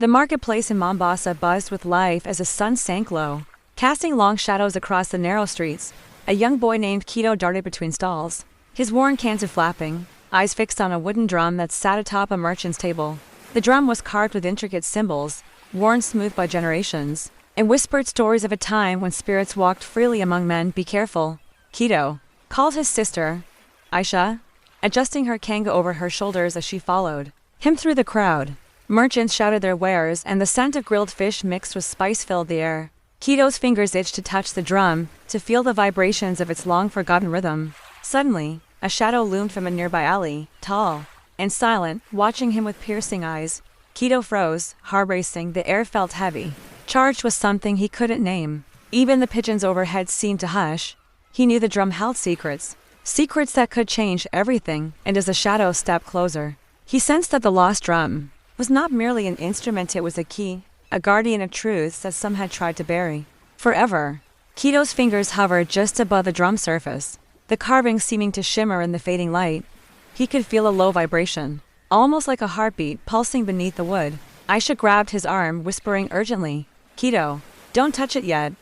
The marketplace in Mombasa buzzed with life as the sun sank low, casting long shadows across the narrow streets. A young boy named Kito darted between stalls, his worn canton flapping, eyes fixed on a wooden drum that sat atop a merchant's table. The drum was carved with intricate symbols, worn smooth by generations, and whispered stories of a time when spirits walked freely among men. "Be careful," Kito called his sister, Aisha, adjusting her kanga over her shoulders as she followed him through the crowd. Merchants shouted their wares, and the scent of grilled fish mixed with spice filled the air. Kito's fingers itched to touch the drum, to feel the vibrations of its long-forgotten rhythm. Suddenly, a shadow loomed from a nearby alley, tall and silent, watching him with piercing eyes. Kito froze, heart racing. The air felt heavy, charged with something he couldn't name. Even the pigeons overhead seemed to hush. He knew the drum held secrets that could change everything, and as the shadow stepped closer, he sensed that the lost drum was not merely an instrument, it was a key, a guardian of truths that some had tried to bury forever. Kito's fingers hovered just above the drum surface, the carving seeming to shimmer in the fading light. He could feel a low vibration, almost like a heartbeat pulsing beneath the wood. Aisha grabbed his arm, whispering urgently, "Kito, don't touch it yet."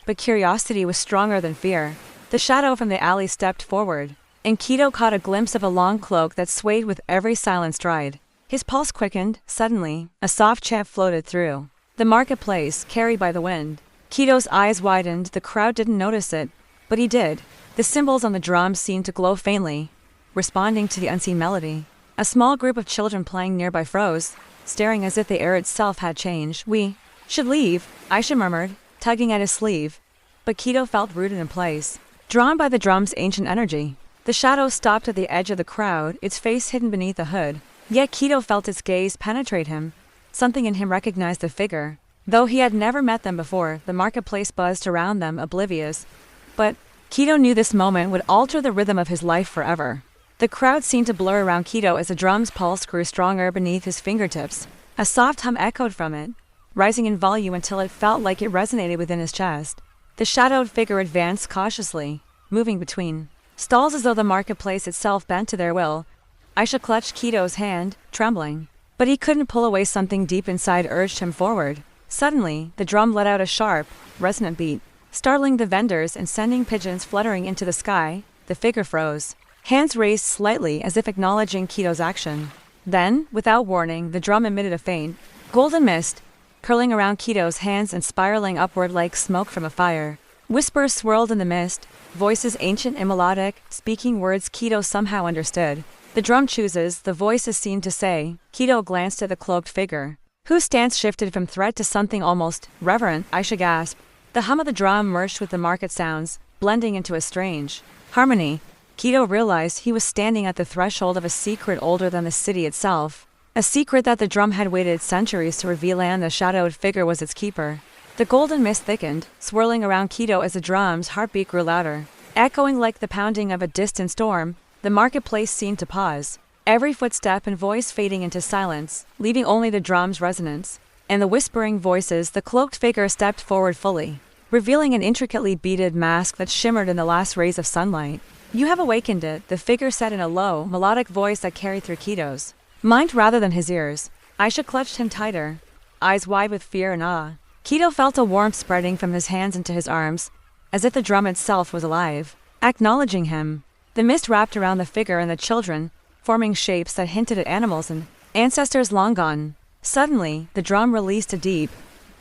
But curiosity was stronger than fear. The shadow from the alley stepped forward, and Kito caught a glimpse of a long cloak that swayed with every silent stride. His pulse quickened. Suddenly, a soft chant floated through the marketplace, carried by the wind. Kito's eyes widened. The crowd didn't notice it, but he did. The cymbals on the drum seemed to glow faintly, responding to the unseen melody. A small group of children playing nearby froze, staring as if the air itself had changed. "We should leave," Aisha murmured, tugging at his sleeve. But Kito felt rooted in place, drawn by the drum's ancient energy. The shadow stopped at the edge of the crowd, its face hidden beneath the hood. Yet Kito felt its gaze penetrate him. Something in him recognized the figure. Though he had never met them before, the marketplace buzzed around them, oblivious. But Kito knew this moment would alter the rhythm of his life forever. The crowd seemed to blur around Kito as the drum's pulse grew stronger beneath his fingertips. A soft hum echoed from it, rising in volume until it felt like it resonated within his chest. The shadowed figure advanced cautiously, moving between stalls as though the marketplace itself bent to their will. Aisha clutched Kito's hand, trembling. But he couldn't pull away. Something deep inside urged him forward. Suddenly, the drum let out a sharp, resonant beat, startling the vendors and sending pigeons fluttering into the sky. The figure froze, hands raised slightly as if acknowledging Kito's action. Then, without warning, the drum emitted a faint, golden mist, curling around Kito's hands and spiraling upward like smoke from a fire. Whispers swirled in the mist, voices ancient and melodic, speaking words Kito somehow understood. "The drum chooses," the voices seemed to say. Kito glanced at the cloaked figure, whose stance shifted from threat to something almost reverent. Aisha gasped. The hum of the drum merged with the market sounds, blending into a strange harmony. Kito realized he was standing at the threshold of a secret older than the city itself. A secret that the drum had waited centuries to reveal, and the shadowed figure was its keeper. The golden mist thickened, swirling around Kito as the drum's heartbeat grew louder. Echoing like the pounding of a distant storm, the marketplace seemed to pause, every footstep and voice fading into silence, leaving only the drum's resonance. And the whispering voices. The cloaked figure stepped forward fully, revealing an intricately beaded mask that shimmered in the last rays of sunlight. "You have awakened it," the figure said in a low, melodic voice that carried through Kito's mind rather than his ears. Aisha clutched him tighter, eyes wide with fear and awe. Kito felt a warmth spreading from his hands into his arms, as if the drum itself was alive, acknowledging him. The mist wrapped around the figure and the children, forming shapes that hinted at animals and ancestors long gone. Suddenly, the drum released a deep,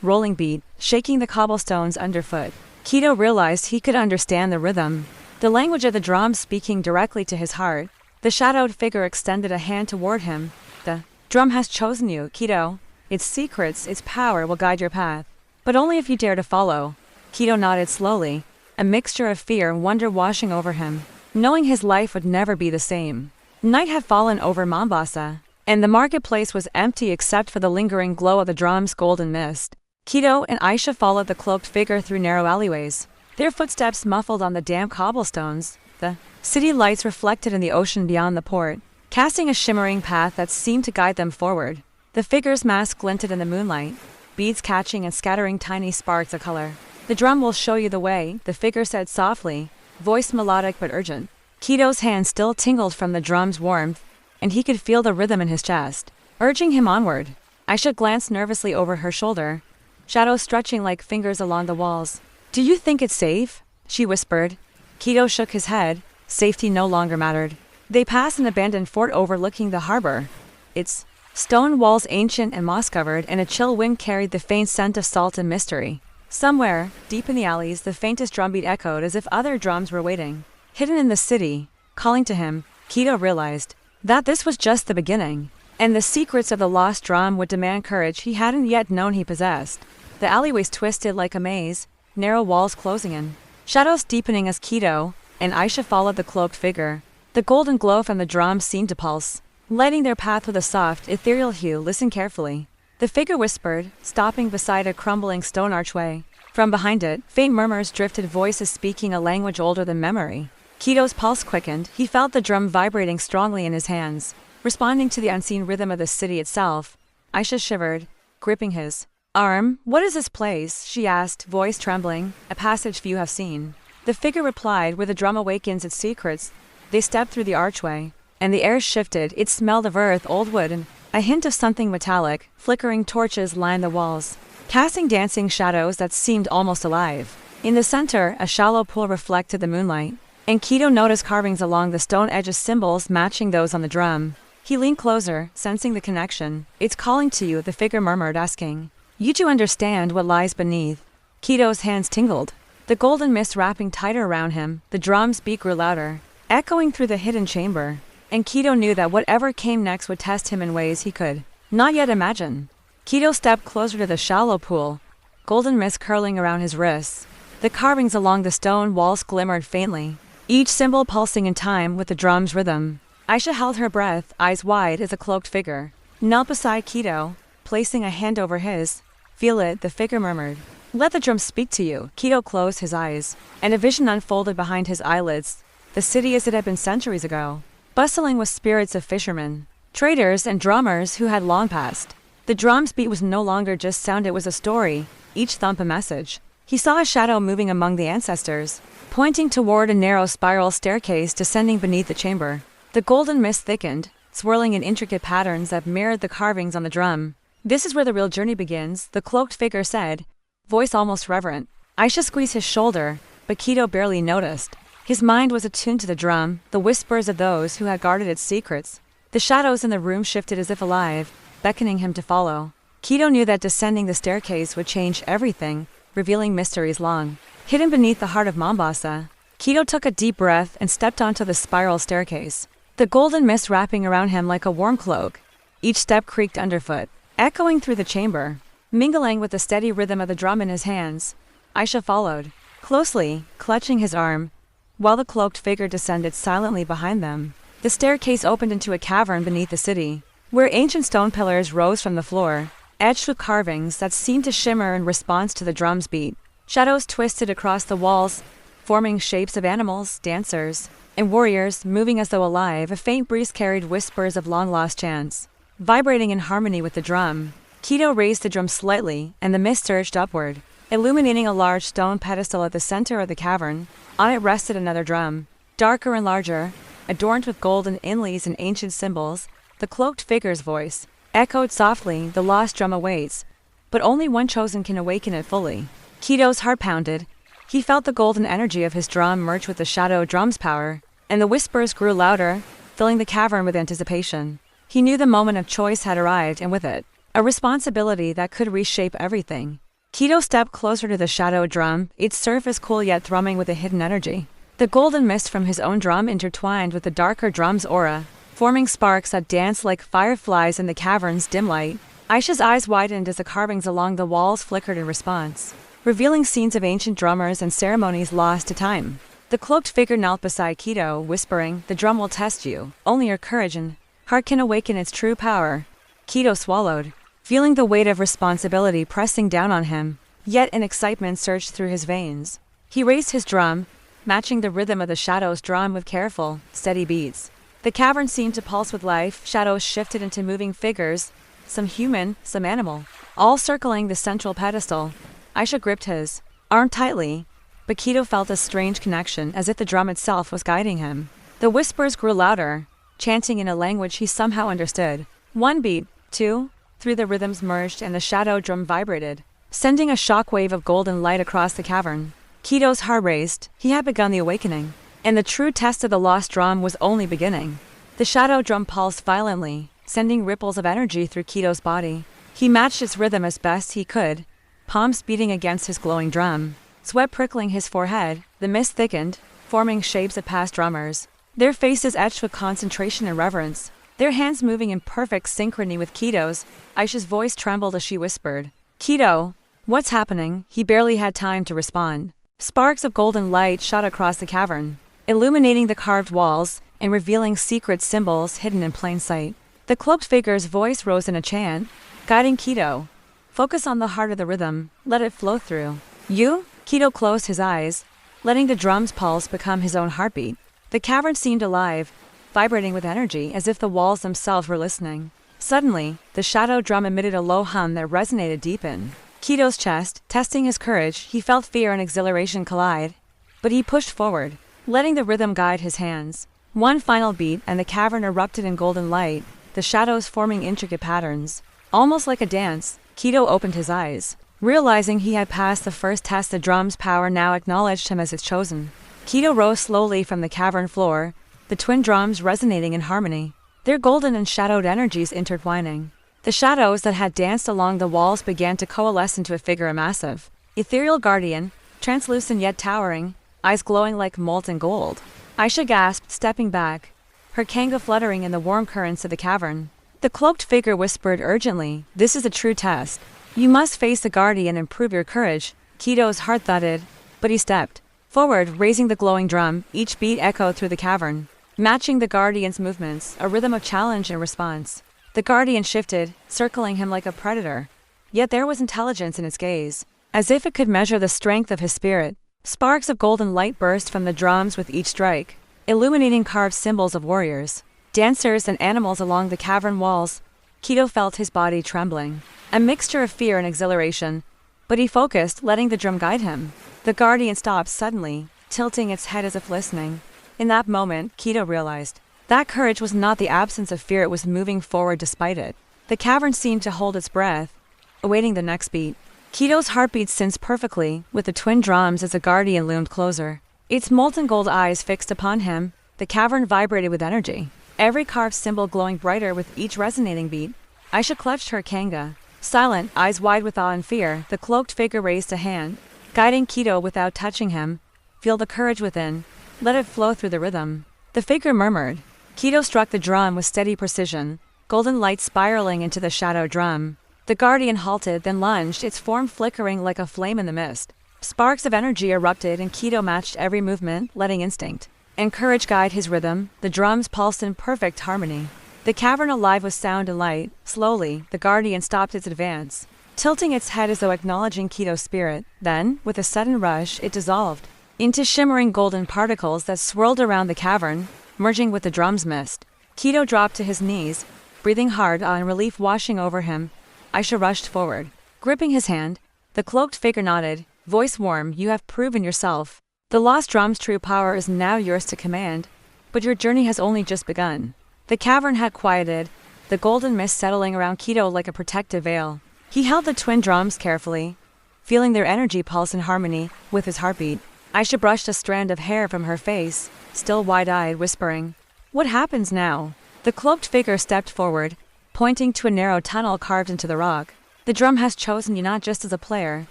rolling beat, shaking the cobblestones underfoot. Kito realized he could understand the rhythm, the language of the drum speaking directly to his heart. The shadowed figure extended a hand toward him. "The drum has chosen you, Kito. Its secrets, its power will guide your path. But only if you dare to follow." Kito nodded slowly, a mixture of fear and wonder washing over him, knowing his life would never be the same. Night had fallen over Mombasa, and the marketplace was empty except for the lingering glow of the drum's golden mist. Kito and Aisha followed the cloaked figure through narrow alleyways, their footsteps muffled on the damp cobblestones. The city lights reflected in the ocean beyond the port, casting a shimmering path that seemed to guide them forward. The figure's mask glinted in the moonlight, beads catching and scattering tiny sparks of color. "The drum will show you the way," the figure said softly, voice melodic but urgent. Kito's hand still tingled from the drum's warmth, and he could feel the rhythm in his chest, urging him onward. Aisha glanced nervously over her shoulder, shadows stretching like fingers along the walls. "Do you think it's safe?" she whispered. Kido shook his head. Safety no longer mattered. They passed an abandoned fort overlooking the harbor. Its stone walls ancient and moss-covered, and a chill wind carried the faint scent of salt and mystery. Somewhere, deep in the alleys, the faintest drumbeat echoed as if other drums were waiting. Hidden in the city, calling to him, Kido realized that this was just the beginning, and the secrets of the lost drum would demand courage he hadn't yet known he possessed. The alleyways twisted like a maze, narrow walls closing in, shadows deepening as Kido and Aisha followed the cloaked figure. The golden glow from the drum seemed to pulse, lighting their path with a soft, ethereal hue. "Listen carefully," the figure whispered, stopping beside a crumbling stone archway. From behind it, faint murmurs drifted, voices speaking a language older than memory. Kido's pulse quickened. He felt the drum vibrating strongly in his hands, responding to the unseen rhythm of the city itself. Aisha shivered, gripping his arm. "What is this place?" she asked, voice trembling. "A passage few have seen." The figure replied, "Where the drum awakens its secrets." They stepped through the archway, and the air shifted. It smelled of earth, old wood, and a hint of something metallic. Flickering torches lined the walls, casting dancing shadows that seemed almost alive. In the center, a shallow pool reflected the moonlight, and Kido noticed carvings along the stone edges, symbols matching those on the drum. He leaned closer, sensing the connection. "It's calling to you," the figure murmured, asking, "You do understand what lies beneath?" Kido's hands tingled, the golden mist wrapping tighter around him. The drum's beat grew louder, echoing through the hidden chamber, and Kido knew that whatever came next would test him in ways he could not yet imagine. Kido stepped closer to the shallow pool, golden mist curling around his wrists. The carvings along the stone walls glimmered faintly, each symbol pulsing in time with the drum's rhythm. Aisha held her breath, eyes wide as a cloaked figure knelt beside Kido, placing a hand over his. "Feel it," the figure murmured. "Let the drum speak to you." Kido closed his eyes, and a vision unfolded behind his eyelids. The city as it had been centuries ago, bustling with spirits of fishermen, traders, and drummers who had long passed. The drum's beat was no longer just sound, it was a story, each thump a message. He saw a shadow moving among the ancestors, pointing toward a narrow spiral staircase descending beneath the chamber. The golden mist thickened, swirling in intricate patterns that mirrored the carvings on the drum. "This is where the real journey begins," the cloaked figure said, voice almost reverent. Aisha squeezed his shoulder, but Kido barely noticed. His mind was attuned to the drum, the whispers of those who had guarded its secrets. The shadows in the room shifted as if alive, beckoning him to follow. Kido knew that descending the staircase would change everything, revealing mysteries long hidden beneath the heart of Mombasa. Kido took a deep breath and stepped onto the spiral staircase, the golden mist wrapping around him like a warm cloak. Each step creaked underfoot, echoing through the chamber, mingling with the steady rhythm of the drum in his hands. Aisha followed, closely, clutching his arm, while the cloaked figure descended silently behind them. The staircase opened into a cavern beneath the city, where ancient stone pillars rose from the floor, edged with carvings that seemed to shimmer in response to the drum's beat. Shadows twisted across the walls, forming shapes of animals, dancers, and warriors, moving as though alive. A faint breeze carried whispers of long-lost chants, vibrating in harmony with the drum. Kido raised the drum slightly, and the mist surged upward, illuminating a large stone pedestal at the center of the cavern. On it rested another drum, darker and larger, adorned with golden inlays and ancient symbols. The cloaked figure's voice echoed softly, "The lost drum awaits, but only one chosen can awaken it fully." Kido's heart pounded. He felt the golden energy of his drum merge with the shadow drum's power, and the whispers grew louder, filling the cavern with anticipation. He knew the moment of choice had arrived, and with it, a responsibility that could reshape everything. Kido stepped closer to the shadow drum, its surface cool yet thrumming with a hidden energy. The golden mist from his own drum intertwined with the darker drum's aura, forming sparks that danced like fireflies in the cavern's dim light. Aisha's eyes widened as the carvings along the walls flickered in response, revealing scenes of ancient drummers and ceremonies lost to time. The cloaked figure knelt beside Kido, whispering, "The drum will test you. Only your courage and heart can awaken its true power." Kido swallowed, feeling the weight of responsibility pressing down on him, yet an excitement surged through his veins. He raised his drum, matching the rhythm of the shadow's drum with careful, steady beats. The cavern seemed to pulse with life. Shadows shifted into moving figures, some human, some animal, all circling the central pedestal. Aisha gripped his arm tightly, but Kido felt a strange connection, as if the drum itself was guiding him. The whispers grew louder, chanting in a language he somehow understood. 1 beat, 2, through the rhythms merged and the shadow drum vibrated, sending a shockwave of golden light across the cavern. Keto's heart raced. He had begun the awakening, and the true test of the lost drum was only beginning. The shadow drum pulsed violently, sending ripples of energy through Keto's body. He matched its rhythm as best he could, palms beating against his glowing drum, sweat prickling his forehead. The mist thickened, forming shapes of past drummers, their faces etched with concentration and reverence, their hands moving in perfect synchrony with Keto's. Aisha's voice trembled as she whispered, "Keto, what's happening?" He barely had time to respond. Sparks of golden light shot across the cavern, illuminating the carved walls and revealing secret symbols hidden in plain sight. The cloaked figure's voice rose in a chant, guiding Keto. "Focus on the heart of the rhythm, let it flow through you." Keto closed his eyes, letting the drum's pulse become his own heartbeat. The cavern seemed alive, vibrating with energy as if the walls themselves were listening. Suddenly, the shadow drum emitted a low hum that resonated deep in Keto's chest. Testing his courage, he felt fear and exhilaration collide, but he pushed forward, letting the rhythm guide his hands. One final beat and the cavern erupted in golden light, the shadows forming intricate patterns. Almost like a dance, Keto opened his eyes, realizing he had passed the first test. The drum's power now acknowledged him as its chosen. Keto rose slowly from the cavern floor, the twin drums resonating in harmony, their golden and shadowed energies intertwining. The shadows that had danced along the walls began to coalesce into a figure, a massive, ethereal guardian, translucent yet towering, eyes glowing like molten gold. Aisha gasped, stepping back, her kanga fluttering in the warm currents of the cavern. The cloaked figure whispered urgently, "This is a true test. You must face the guardian and prove your courage." Keto's heart thudded, but he stepped forward, raising the glowing drum. Each beat echoed through the cavern, matching the guardian's movements, a rhythm of challenge and response. The guardian shifted, circling him like a predator, yet there was intelligence in its gaze, as if it could measure the strength of his spirit. Sparks of golden light burst from the drums with each strike, illuminating carved symbols of warriors, dancers and animals along the cavern walls. Keto felt his body trembling, a mixture of fear and exhilaration, but he focused, letting the drum guide him. The guardian stopped suddenly, tilting its head as if listening. In that moment, Keto realized that courage was not the absence of fear, it was moving forward despite it. The cavern seemed to hold its breath, awaiting the next beat. Keto's heartbeat synced perfectly with the twin drums as the guardian loomed closer, its molten gold eyes fixed upon him. The cavern vibrated with energy, every carved symbol glowing brighter with each resonating beat. Aisha clutched her kanga, silent, eyes wide with awe and fear. The cloaked figure raised a hand, guiding Keto without touching him. "Feel the courage within, let it flow through the rhythm," the figure murmured. Keto struck the drum with steady precision, golden light spiraling into the shadow drum. The guardian halted, then lunged, its form flickering like a flame in the mist. Sparks of energy erupted and Keto matched every movement, letting instinct and courage guide his rhythm. The drums pulsed in perfect harmony, the cavern alive with sound and light. Slowly, the guardian stopped its advance, tilting its head as though acknowledging Keto's spirit. Then, with a sudden rush, it dissolved into shimmering golden particles that swirled around the cavern, merging with the drum's mist. Keto dropped to his knees, breathing hard, awe and relief washing over him. Aisha rushed forward, gripping his hand. The cloaked figure nodded, voice warm, "You have proven yourself. The lost drum's true power is now yours to command, but your journey has only just begun." The cavern had quieted, the golden mist settling around Keto like a protective veil. He held the twin drums carefully, feeling their energy pulse in harmony with his heartbeat. Aisha brushed a strand of hair from her face, still wide-eyed, whispering, "What happens now?" The cloaked figure stepped forward, pointing to a narrow tunnel carved into the rock. "The drum has chosen you not just as a player,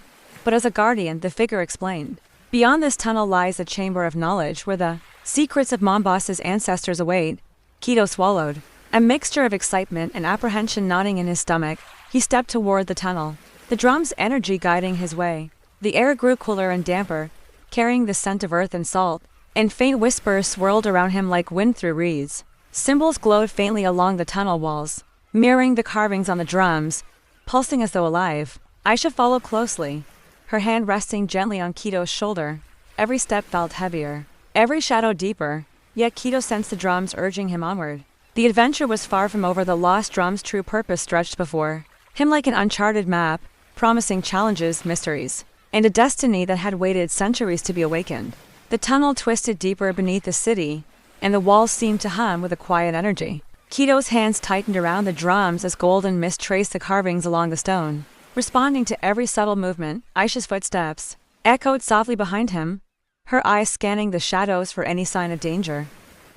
but as a guardian," the figure explained. "Beyond this tunnel lies a chamber of knowledge where the secrets of Mombasa's ancestors await." Keto swallowed, a mixture of excitement and apprehension knotting in his stomach. He stepped toward the tunnel, the drum's energy guiding his way. The air grew cooler and damper, carrying the scent of earth and salt, and faint whispers swirled around him like wind through reeds. Symbols glowed faintly along the tunnel walls, mirroring the carvings on the drums, pulsing as though alive. Aisha followed closely, her hand resting gently on Keto's shoulder. Every step felt heavier, every shadow deeper, yet Keto sensed the drums urging him onward. The adventure was far from over. The lost drum's true purpose stretched before him like an uncharted map, promising challenges, mysteries, and a destiny that had waited centuries to be awakened. The tunnel twisted deeper beneath the city, and the walls seemed to hum with a quiet energy. Keto's hands tightened around the drums as golden mist traced the carvings along the stone. Responding to every subtle movement, Aisha's footsteps echoed softly behind him, her eyes scanning the shadows for any sign of danger.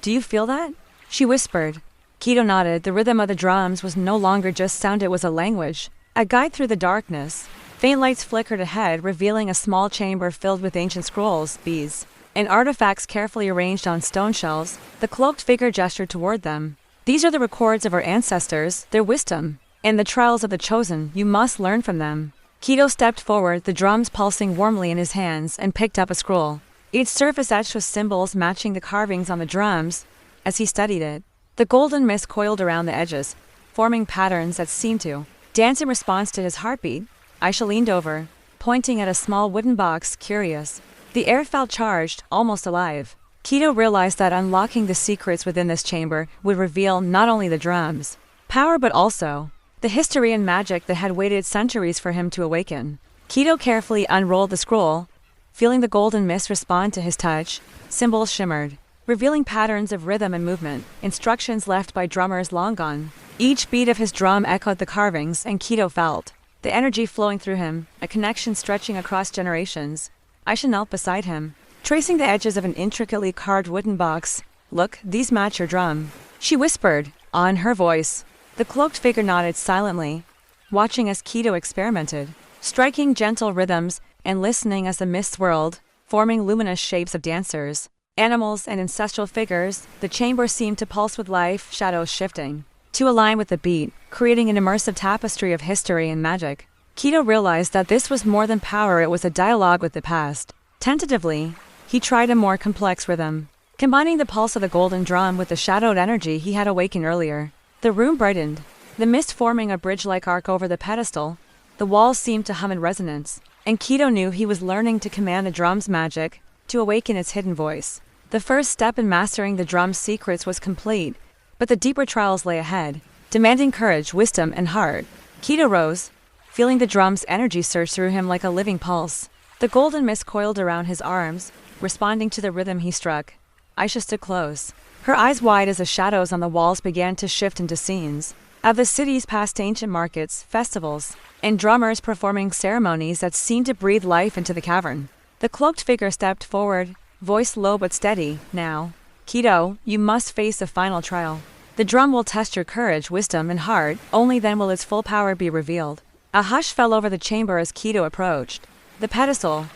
"Do you feel that?" she whispered. Keto nodded. The rhythm of the drums was no longer just sound, it was a language, a guide through the darkness. Faint lights flickered ahead, revealing a small chamber filled with ancient scrolls, beads, and artifacts carefully arranged on stone shelves. The cloaked figure gestured toward them. "These are the records of our ancestors, their wisdom, and the trials of the chosen. You must learn from them." Keto stepped forward, the drums pulsing warmly in his hands, and picked up a scroll. Its surface etched with symbols matching the carvings on the drums. As he studied it, the golden mist coiled around the edges, forming patterns that seemed to dance in response to his heartbeat. Aisha leaned over, pointing at a small wooden box, curious. The air felt charged, almost alive. Keto realized that unlocking the secrets within this chamber would reveal not only the drums' power but also the history and magic that had waited centuries for him to awaken. Keto carefully unrolled the scroll, feeling the golden mist respond to his touch. Symbols shimmered, revealing patterns of rhythm and movement, instructions left by drummers long gone. Each beat of his drum echoed the carvings, and Keto felt the energy flowing through him, a connection stretching across generations. Aisha knelt beside him, tracing the edges of an intricately carved wooden box. "Look, these match your drum," she whispered, awe in her voice. The cloaked figure nodded silently, watching as Keto experimented, striking gentle rhythms and listening as the mist swirled, forming luminous shapes of dancers, animals, and ancestral figures. The chamber seemed to pulse with life, shadows shifting to align with the beat, creating an immersive tapestry of history and magic. Keto realized that this was more than power, it was a dialogue with the past. Tentatively, he tried a more complex rhythm, combining the pulse of the golden drum with the shadowed energy he had awakened earlier. The room brightened, the mist forming a bridge-like arc over the pedestal. The walls seemed to hum in resonance, and Keto knew he was learning to command the drum's magic, to awaken its hidden voice. The first step in mastering the drum's secrets was complete, but the deeper trials lay ahead, demanding courage, wisdom, and heart. Keto rose, feeling the drum's energy surge through him like a living pulse. The golden mist coiled around his arms, responding to the rhythm he struck. Aisha stood close, her eyes wide as the shadows on the walls began to shift into scenes of the city's past, ancient markets, festivals, and drummers performing ceremonies that seemed to breathe life into the cavern. The cloaked figure stepped forward, voice low but steady. "Now, Keto, you must face the final trial. The drum will test your courage, wisdom, and heart. Only then will its full power be revealed." A hush fell over the chamber as Keto approached the pedestal,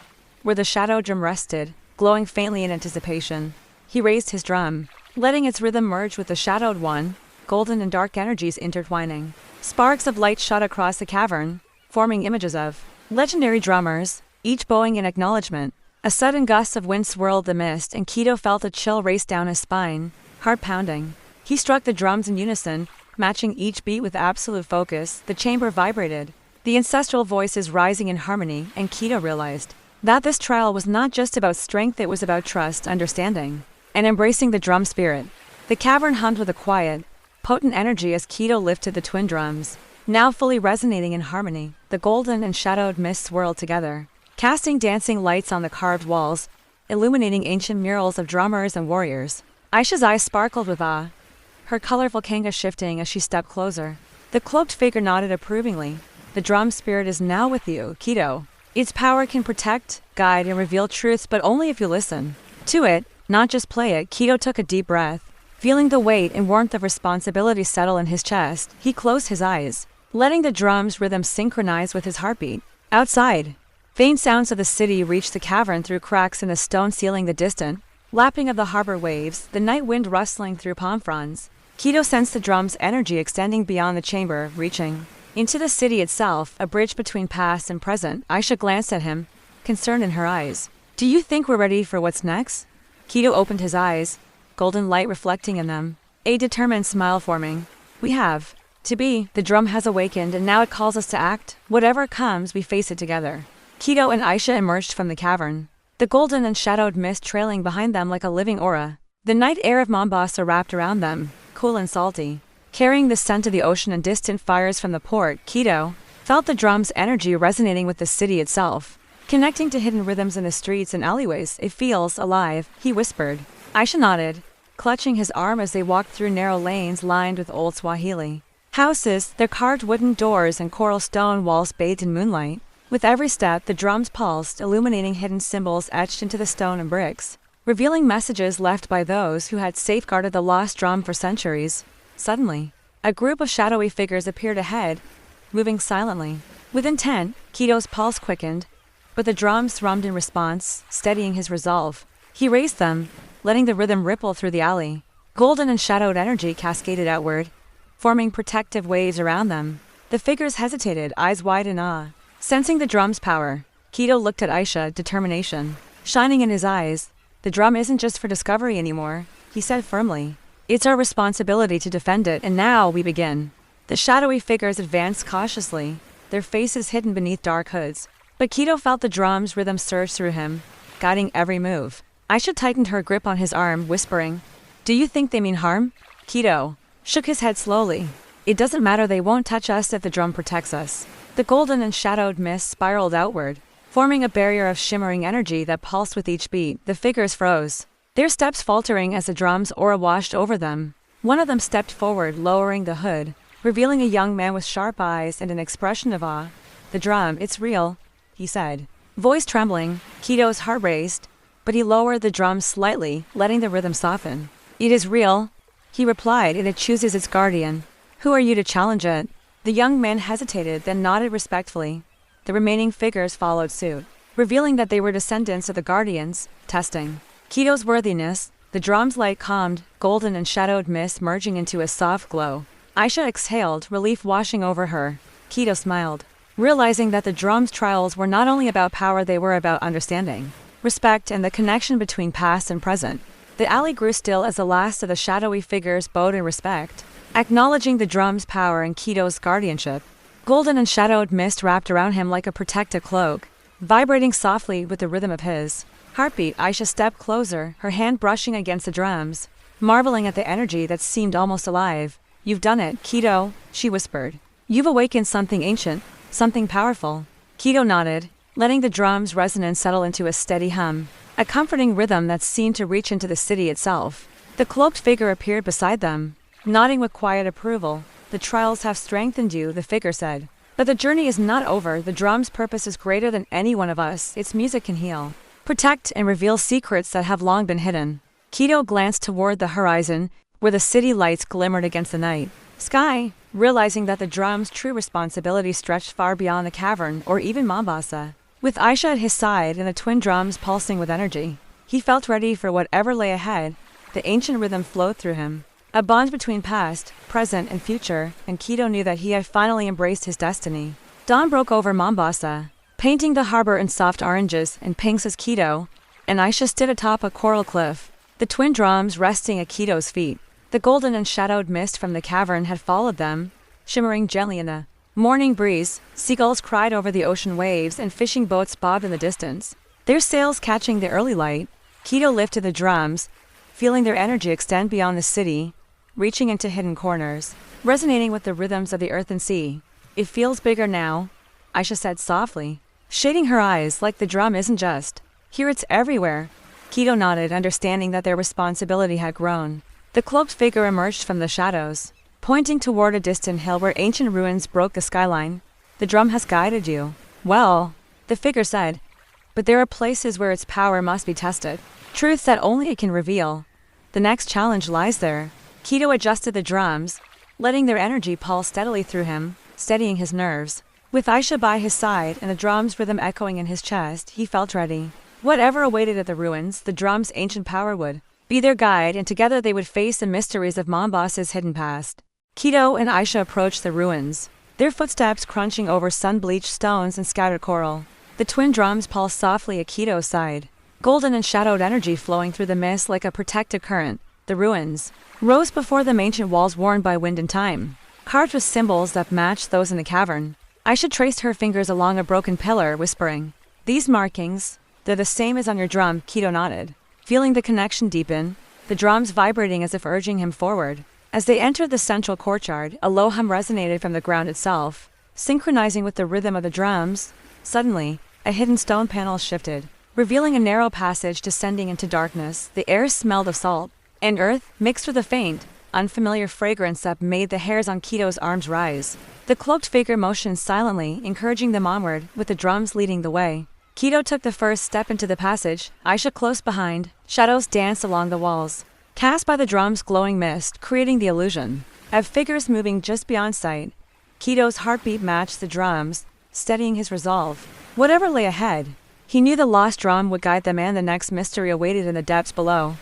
where the shadow drum rested, glowing faintly in anticipation. He raised his drum, letting its rhythm merge with the shadowed one, golden and dark energies intertwining. Sparks of light shot across the cavern, forming images of legendary drummers, each bowing in acknowledgement. A sudden gust of wind swirled the mist, and Keto felt a chill race down his spine, heart pounding. He struck the drums in unison, matching each beat with absolute focus. The chamber vibrated, the ancestral voices rising in harmony, and Keto realized that this trial was not just about strength, it was about trust, understanding, and embracing the drum spirit. The cavern hummed with a quiet, potent energy as Keto lifted the twin drums, now fully resonating in harmony. The golden and shadowed mist swirled together, casting dancing lights on the carved walls, illuminating ancient murals of drummers and warriors. Aisha's eyes sparkled with awe, her colorful kanga shifting as she stepped closer. The cloaked figure nodded approvingly. "The drum spirit is now with you, Keto. Its power can protect, guide, and reveal truths, but only if you listen to it, not just play it." Keto took a deep breath. Feeling the weight and warmth of responsibility settle in his chest, he closed his eyes, letting the drum's rhythm synchronize with his heartbeat. Outside, faint sounds of the city reached the cavern through cracks in the stone ceiling, the distant lapping of the harbor waves, the night wind rustling through palm fronds. Keto sensed the drum's energy extending beyond the chamber, reaching into the city itself, a bridge between past and present. Aisha glanced at him, concern in her eyes. "Do you think we're ready for what's next?" Keto opened his eyes, golden light reflecting in them, a determined smile forming. "We have to be. The drum has awakened, and now it calls us to act. Whatever comes, we face it together." Keto and Aisha emerged from the cavern, the golden and shadowed mist trailing behind them like a living aura. The night air of Mombasa wrapped around them, cool and salty, carrying the scent of the ocean and distant fires from the port. Keto felt the drum's energy resonating with the city itself, connecting to hidden rhythms in the streets and alleyways. "It feels alive," he whispered. Aisha nodded, clutching his arm as they walked through narrow lanes lined with old Swahili houses, their carved wooden doors and coral stone walls bathed in moonlight. With every step, the drums pulsed, illuminating hidden symbols etched into the stone and bricks, revealing messages left by those who had safeguarded the lost drum for centuries. Suddenly, a group of shadowy figures appeared ahead, moving silently. With intent, Kito's pulse quickened, but the drums thrummed in response, steadying his resolve. He raised them, letting the rhythm ripple through the alley. Golden and shadowed energy cascaded outward, forming protective waves around them. The figures hesitated, eyes wide in awe. Sensing the drum's power, Kito looked at Aisha, determination shining in his eyes. The drum isn't just for discovery anymore, he said firmly. It's our responsibility to defend it, and now we begin. The shadowy figures advanced cautiously, their faces hidden beneath dark hoods. But Kito felt the drum's rhythm surge through him, guiding every move. Aisha tightened her grip on his arm, whispering, "Do you think they mean harm?" Kito shook his head slowly. "It doesn't matter, they won't touch us if the drum protects us." The golden and shadowed mist spiraled outward, forming a barrier of shimmering energy that pulsed with each beat. The figures froze, their steps faltering as the drum's aura washed over them. One of them stepped forward, lowering the hood, revealing a young man with sharp eyes and an expression of awe. "The drum, it's real," he said, voice trembling. Kito's heart raced, but he lowered the drum slightly, letting the rhythm soften. "It is real," he replied, "and it chooses its guardian. Who are you to challenge it?" The young man hesitated, then nodded respectfully. The remaining figures followed suit, revealing that they were descendants of the guardians. Testing Kito's worthiness, the drum's light calmed, golden and shadowed mist merging into a soft glow. Aisha exhaled, relief washing over her. Kito smiled, realizing that the drum's trials were not only about power, they were about understanding, respect, and the connection between past and present. The alley grew still as the last of the shadowy figures bowed in respect, acknowledging the drum's power and Kito's guardianship. Golden and shadowed mist wrapped around him like a protective cloak, vibrating softly with the rhythm of his heartbeat. Aisha stepped closer, her hand brushing against the drums, marveling at the energy that seemed almost alive. "You've done it, Kito," she whispered. "You've awakened something ancient, something powerful." Kito nodded, letting the drum's resonance settle into a steady hum, a comforting rhythm that seemed to reach into the city itself. The cloaked figure appeared beside them, nodding with quiet approval. "The trials have strengthened you," the figure said. "But the journey is not over. The drum's purpose is greater than any one of us. Its music can heal, protect, and reveal secrets that have long been hidden." Kito glanced toward the horizon, where the city lights glimmered against the night sky, realizing that the drum's true responsibility stretched far beyond the cavern or even Mombasa. With Aisha at his side and the twin drums pulsing with energy, he felt ready for whatever lay ahead. The ancient rhythm flowed through him, a bond between past, present, and future, and Kito knew that he had finally embraced his destiny. Dawn broke over Mombasa, painting the harbor in soft oranges and pinks as Kito and Aisha stood atop a coral cliff, the twin drums resting at Kito's feet. The golden and shadowed mist from the cavern had followed them, shimmering gently in the morning breeze. Seagulls cried over the ocean waves and fishing boats bobbed in the distance, their sails catching the early light. Kito lifted the drums, feeling their energy extend beyond the city, reaching into hidden corners, resonating with the rhythms of the earth and sea. "It feels bigger now," Aisha said softly, shading her eyes. "Like the drum isn't just here, it's everywhere." Kito nodded, understanding that their responsibility had grown. The cloaked figure emerged from the shadows, pointing toward a distant hill where ancient ruins broke the skyline. "The drum has guided you well," the figure said, "but there are places where its power must be tested, truths that only it can reveal. The next challenge lies there." Kito adjusted the drums, letting their energy pulse steadily through him, steadying his nerves. With Aisha by his side and the drum's rhythm echoing in his chest, he felt ready. Whatever awaited at the ruins, the drum's ancient power would be their guide, and together they would face the mysteries of Mombasa's hidden past. Kito and Aisha approached the ruins, their footsteps crunching over sun-bleached stones and scattered coral. The twin drums pulsed softly at Kito's side, golden and shadowed energy flowing through the mist like a protective current. The ruins rose before them, ancient walls worn by wind and time, carved with symbols that matched those in the cavern. Aisha traced her fingers along a broken pillar, whispering, "These markings, they're the same as on your drum." Kito nodded, feeling the connection deepen, the drums vibrating as if urging him forward. As they entered the central courtyard, a low hum resonated from the ground itself, synchronizing with the rhythm of the drums. Suddenly, a hidden stone panel shifted, revealing a narrow passage descending into darkness. The air smelled of salt, and earth, mixed with a faint, unfamiliar fragrance that made the hairs on Keto's arms rise. The cloaked figure motioned silently, encouraging them onward, with the drums leading the way. Keto took the first step into the passage, Aisha close behind. Shadows danced along the walls, cast by the drum's glowing mist, creating the illusion of figures moving just beyond sight. Keto's heartbeat matched the drums, steadying his resolve. Whatever lay ahead, he knew the lost drum would guide them and the next mystery awaited in the depths below.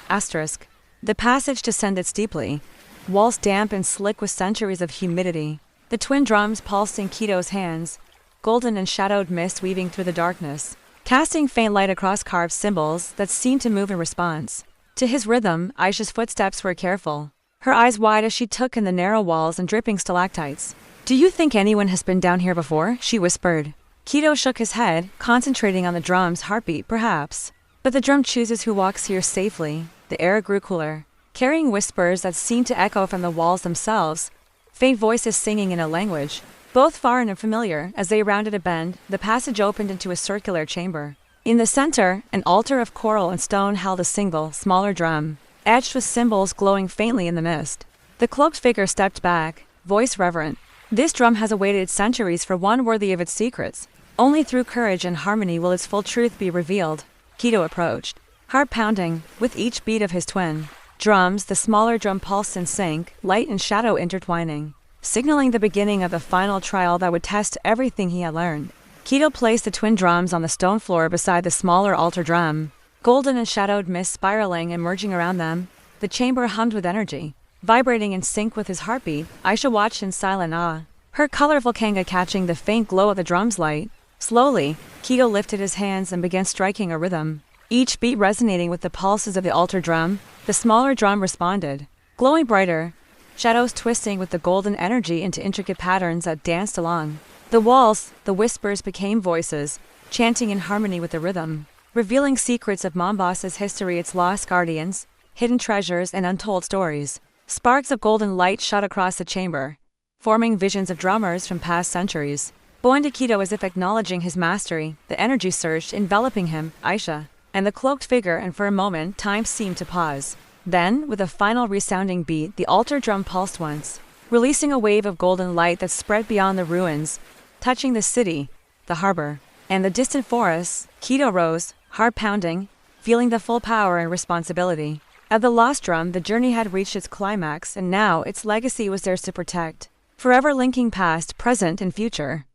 Asterisk. The passage descended steeply, walls damp and slick with centuries of humidity. The twin drums pulsed in Keto's hands, golden and shadowed mist weaving through the darkness, casting faint light across carved symbols that seemed to move in response. To his rhythm, Aisha's footsteps were careful, her eyes wide as she took in the narrow walls and dripping stalactites. "Do you think anyone has been down here before?" she whispered. Keto shook his head, concentrating on the drum's heartbeat, perhaps. But the drum chooses who walks here safely. The air grew cooler, carrying whispers that seemed to echo from the walls themselves, faint voices singing in a language both foreign and familiar. As they rounded a bend, the passage opened into a circular chamber. In the center, an altar of coral and stone held a single, smaller drum, edged with symbols glowing faintly in the mist. The cloaked figure stepped back, voice reverent. "This drum has awaited centuries for one worthy of its secrets. Only through courage and harmony will its full truth be revealed." Keto approached, heart pounding with each beat of his twin drums. The smaller drum pulsed in sync, light and shadow intertwining, signaling the beginning of the final trial that would test everything he had learned. Keto placed the twin drums on the stone floor beside the smaller altar drum, golden and shadowed mist spiraling and merging around them. The chamber hummed with energy, vibrating in sync with his heartbeat. Aisha watched in silent awe, her colorful kanga catching the faint glow of the drum's light. Slowly, Keto lifted his hands and began striking a rhythm, each beat resonating with the pulses of the altar drum. The smaller drum responded, glowing brighter, shadows twisting with the golden energy into intricate patterns that danced along the walls. The whispers became voices, chanting in harmony with the rhythm, revealing secrets of Mombasa's history, its lost guardians, hidden treasures, and untold stories. Sparks of golden light shot across the chamber, forming visions of drummers from past centuries. Bowing to Keto as if acknowledging his mastery, the energy surged, enveloping him, Aisha, and the cloaked figure, and for a moment time seemed to pause. Then, with a final resounding beat, the altar drum pulsed once, releasing a wave of golden light that spread beyond the ruins, touching the city, the harbor, and the distant forests. Keto rose, heart pounding, feeling the full power and responsibility of the lost drum. The journey had reached its climax, and now its legacy was theirs to protect, forever linking past, present, and future.